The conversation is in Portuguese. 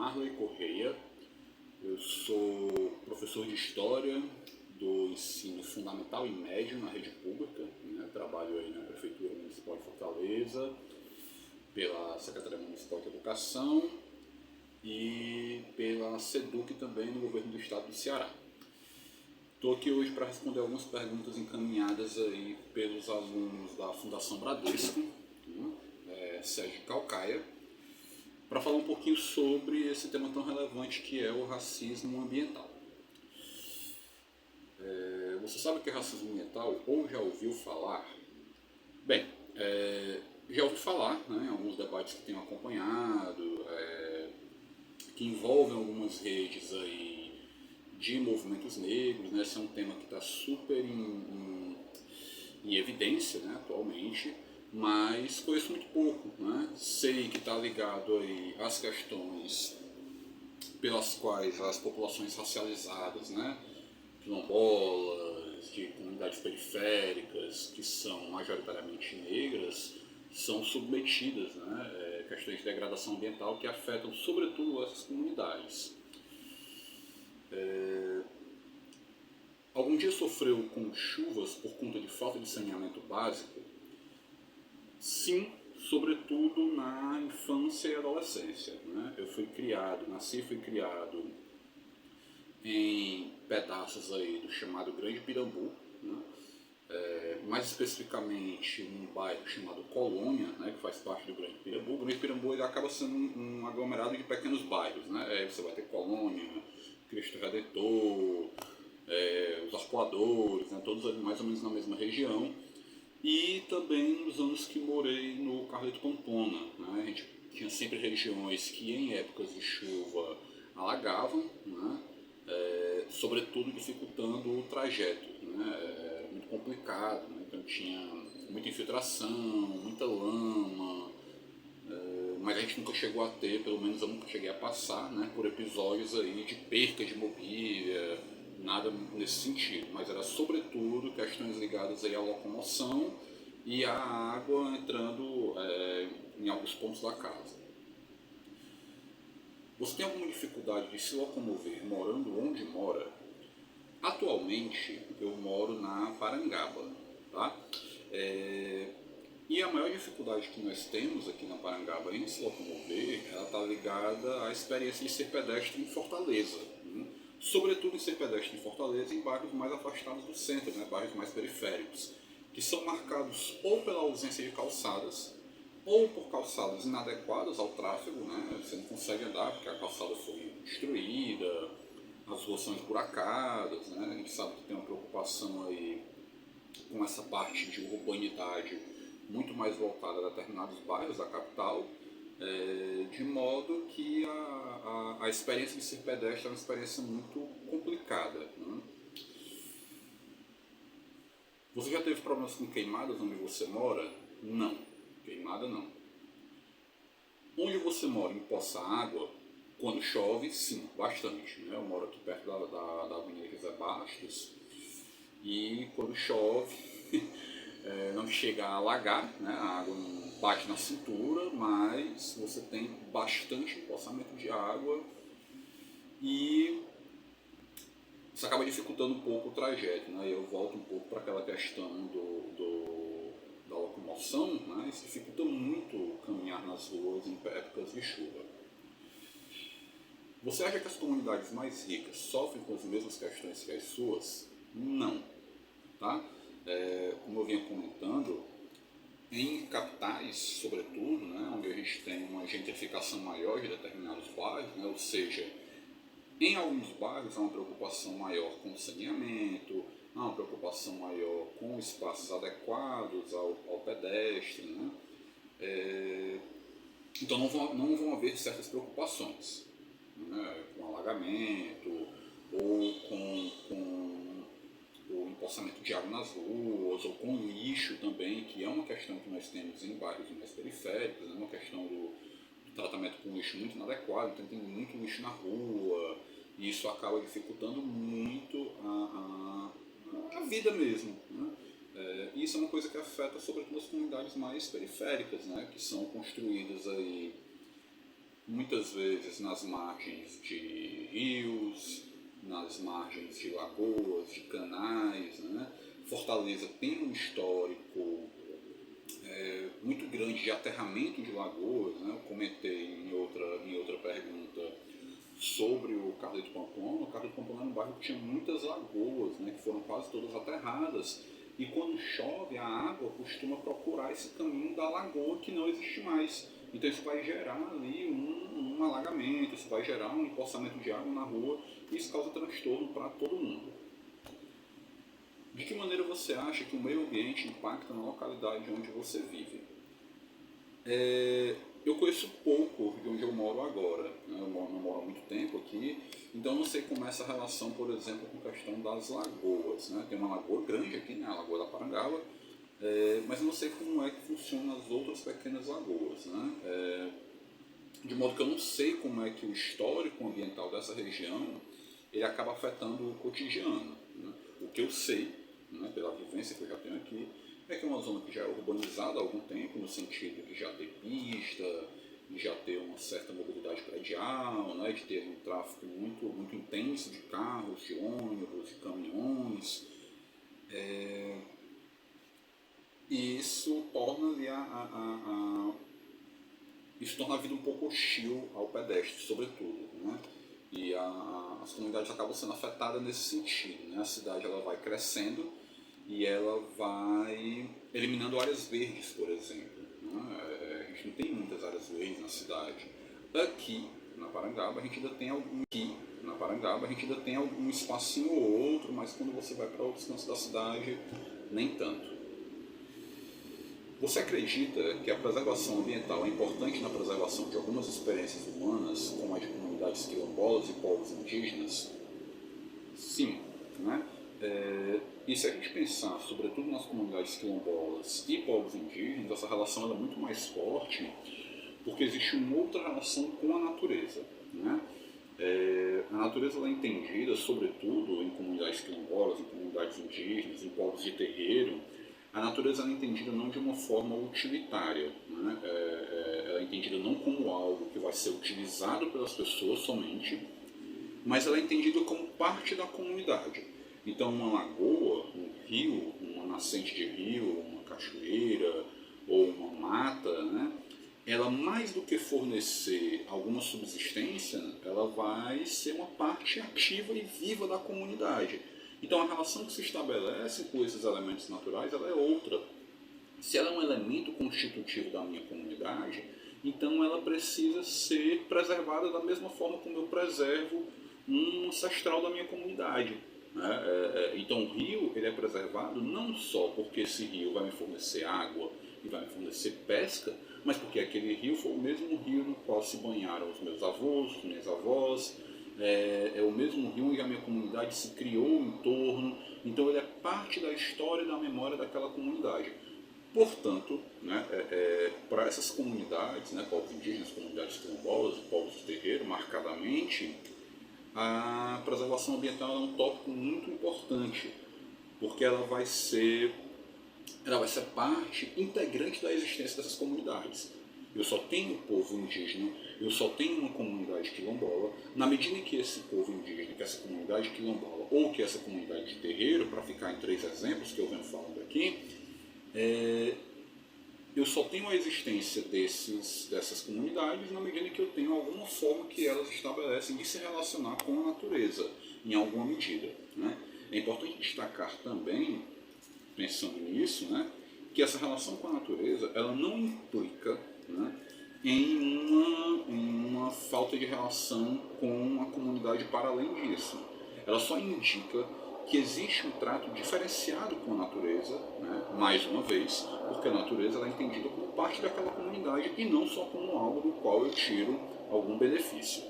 Marley Correia, eu sou professor de História do ensino fundamental e médio na rede pública, né? Trabalho aí na Prefeitura Municipal de Fortaleza, pela Secretaria Municipal de Educação e pela SEDUC também no governo do estado do Ceará. Estou aqui hoje para responder algumas perguntas encaminhadas aí pelos alunos da Fundação Bradesco, Sérgio Calcaia, para falar um pouquinho sobre esse tema tão relevante que é o racismo ambiental. Você sabe o que é racismo ambiental ou já ouviu falar? Bem, já ouvi falar, né, em alguns debates que tenho acompanhado, que envolvem algumas redes aí de movimentos negros, né? Esse é um tema que está super em evidência, né, atualmente, mas conheço muito pouco, né? Sei que está ligado aí às questões pelas quais as populações racializadas, né, quilombolas, de comunidades periféricas, que são majoritariamente negras, são submetidas, né, questões de degradação ambiental que afetam sobretudo essas comunidades. Algum dia sofreu com chuvas por conta de falta de saneamento básico? Sim, sobretudo na infância e adolescência, né? Eu nasci e fui criado em pedaços aí do chamado Grande Pirambu, né? Mais especificamente num bairro chamado Colônia, né, que faz parte do Grande Pirambu. O Grande Pirambu ele acaba sendo um aglomerado de pequenos bairros, né? Você vai ter Colônia, Cristo Redentor, os Arpoadores, né, todos ali mais ou menos na mesma região. E também nos anos que morei no Carleto Pampona, né, a gente tinha sempre regiões que em épocas de chuva alagavam, né, sobretudo dificultando o trajeto, né, era muito complicado, né, então tinha muita infiltração, muita lama, mas a gente nunca chegou a ter, pelo menos eu nunca cheguei a passar, né, por episódios aí de perca de mobília, nada nesse sentido, mas era sobretudo questões ligadas aí à locomoção e à água entrando em alguns pontos da casa. Você tem alguma dificuldade de se locomover morando onde mora? Atualmente eu moro na Parangaba, tá? E a maior dificuldade que nós temos aqui na Parangaba em se locomover, ela está ligada à experiência de ser pedestre em Fortaleza, né? Sobretudo em ser pedestre em Fortaleza em bairros mais afastados do centro, né? Bairros mais periféricos, que são marcados ou pela ausência de calçadas, ou por calçadas inadequadas ao tráfego, né? Você não consegue andar porque a calçada foi destruída, as ruas são esburacadas, né? A gente sabe que tem uma preocupação aí com essa parte de urbanidade muito mais voltada a determinados bairros da capital, de modo que a experiência de ser pedestre é uma experiência muito complicada, né? Você já teve problemas com queimadas onde você mora? Não, queimada não. Onde você mora em Poça Água, quando chove, sim, bastante, né? Eu moro aqui perto da Avenida José Bastos e quando chove não chega a alagar, né? A água não bate na cintura, mas você tem bastante empoçamento de água e isso acaba dificultando um pouco o trajeto, né? Eu volto um pouco para aquela questão da locomoção, né? Isso dificulta muito caminhar nas ruas em épocas de chuva. Você acha que as comunidades mais ricas sofrem com as mesmas questões que as suas? Não, tá? Como eu vinha comentando, em capitais, sobretudo, né, onde a gente tem uma gentrificação maior de determinados bairros, né, ou seja, em alguns bairros há uma preocupação maior com o saneamento, há uma preocupação maior com espaços adequados ao pedestre, né? Então não vão haver certas preocupações, né, com alagamento ou com o empoçamento de água nas ruas, ou com lixo também, que é uma questão que nós temos em bairros mais periféricos, é uma questão do tratamento com lixo muito inadequado, então tem muito lixo na rua, e isso acaba dificultando muito a vida mesmo, né? E isso é uma coisa que afeta sobretudo as comunidades mais periféricas, né, que são construídas aí muitas vezes nas margens de rios, nas margens de lagoas, de canais, né? Fortaleza tem um histórico muito grande de aterramento de lagoas, né? Eu comentei em outra pergunta sobre o Carlos de Pamplona. O Carlos de Pamplona era um bairro que tinha muitas lagoas, né? Que foram quase todas aterradas. E quando chove, a água costuma procurar esse caminho da lagoa que não existe mais. Então isso vai gerar ali um alagamento, isso vai gerar um empoçamento de água na rua, e isso causa transtorno para todo mundo. De que maneira você acha que o meio ambiente impacta na localidade onde você vive? Eu conheço pouco de onde eu moro agora, né? Eu não moro há muito tempo aqui, então não sei como é essa relação, por exemplo, com a questão das lagoas, né? Tem uma lagoa grande aqui, né? A Lagoa da Parangaba, mas eu não sei como é que funcionam as outras pequenas lagoas, né? De modo que eu não sei como é que o histórico ambiental dessa região ele acaba afetando o cotidiano, né? O que eu sei, né, pela vivência que eu já tenho aqui, é que é uma zona que já é urbanizada há algum tempo, no sentido de já ter pista, de já ter uma certa mobilidade predial, né, de ter um tráfego muito intenso de carros, de ônibus, de caminhões. E isso torna ali isso torna a vida um pouco hostil ao pedestre, sobretudo, né? E as comunidades acabam sendo afetadas nesse sentido, né? A cidade ela vai crescendo e ela vai eliminando áreas verdes, por exemplo, né? A gente não tem muitas áreas verdes na cidade. Aqui na Parangaba a gente ainda tem algum espacinho ou outro, mas quando você vai para outros cantos da cidade, nem tanto. Você acredita que a preservação ambiental é importante na preservação de algumas experiências humanas, como a de comunidades quilombolas e povos indígenas? Sim, né? E se a gente pensar, sobretudo nas comunidades quilombolas e povos indígenas, essa relação é muito mais forte, porque existe uma outra relação com a natureza, né? A natureza ela é entendida, sobretudo em comunidades quilombolas, em comunidades indígenas, em povos de terreiro. A natureza é entendida não de uma forma utilitária, né? Ela é entendida não como algo que vai ser utilizado pelas pessoas somente, mas ela é entendida como parte da comunidade. Então uma lagoa, um rio, uma nascente de rio, uma cachoeira ou uma mata, né? Ela mais do que fornecer alguma subsistência, ela vai ser uma parte ativa e viva da comunidade. Então a relação que se estabelece com esses elementos naturais ela é outra. Se ela é um elemento constitutivo da minha comunidade, então ela precisa ser preservada da mesma forma como eu preservo um ancestral da minha comunidade. Então o rio ele é preservado não só porque esse rio vai me fornecer água e vai me fornecer pesca, mas porque aquele rio foi o mesmo rio no qual se banharam os meus avós, as minhas avós, é o mesmo rio onde a minha comunidade se criou em torno, então ele é parte da história e da memória daquela comunidade. Portanto, né, para essas comunidades, né, povos indígenas, comunidades quilombolas, povos de terreiro, marcadamente, a preservação ambiental é um tópico muito importante, porque ela vai ser parte integrante da existência dessas comunidades. Eu só tenho povo indígena, eu só tenho uma comunidade quilombola, na medida em que esse povo indígena, que essa comunidade quilombola ou que essa comunidade de terreiro, para ficar em 3 exemplos que eu venho falando aqui, eu só tenho a existência dessas comunidades na medida em que eu tenho alguma forma que elas estabelecem de se relacionar com a natureza, em alguma medida, né? É importante destacar também, pensando nisso, né, que essa relação com a natureza ela não implica, né, em uma falta de relação com a comunidade para além disso. Ela só indica que existe um trato diferenciado com a natureza, né, mais uma vez, porque a natureza ela é entendida como parte daquela comunidade e não só como algo do qual eu tiro algum benefício.